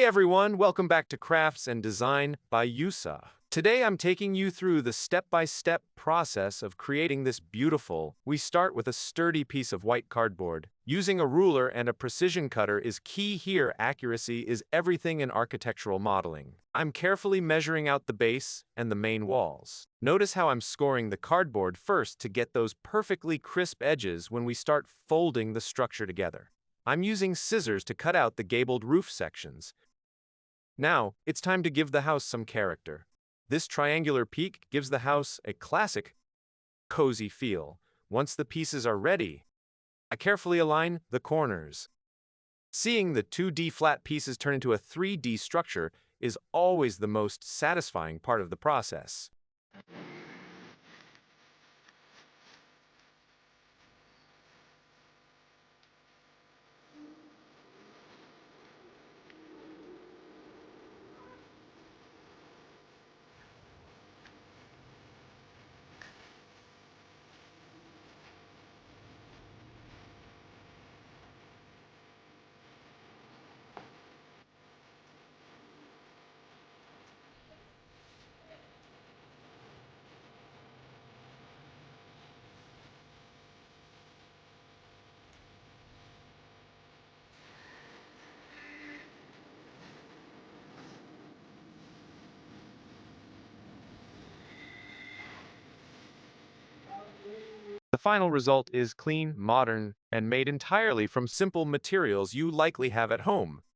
Hey everyone, welcome back to Crafts and Design by Yusa. Today I'm taking you through the step-by-step process of creating this beautiful. We start with a sturdy piece of white cardboard. Using a ruler and a precision cutter is key here. Accuracy is everything in architectural modeling. I'm carefully measuring out the base and the main walls. Notice how I'm scoring the cardboard first to get those perfectly crisp edges when we start folding the structure together. I'm using scissors to cut out the gabled roof sections. Now, it's time to give the house some character. This triangular peak gives the house a classic, cozy feel. Once the pieces are ready, I carefully align the corners. Seeing the 2D flat pieces turn into a 3D structure is always the most satisfying part of the process. The final result is clean, modern, and made entirely from simple materials you likely have at home.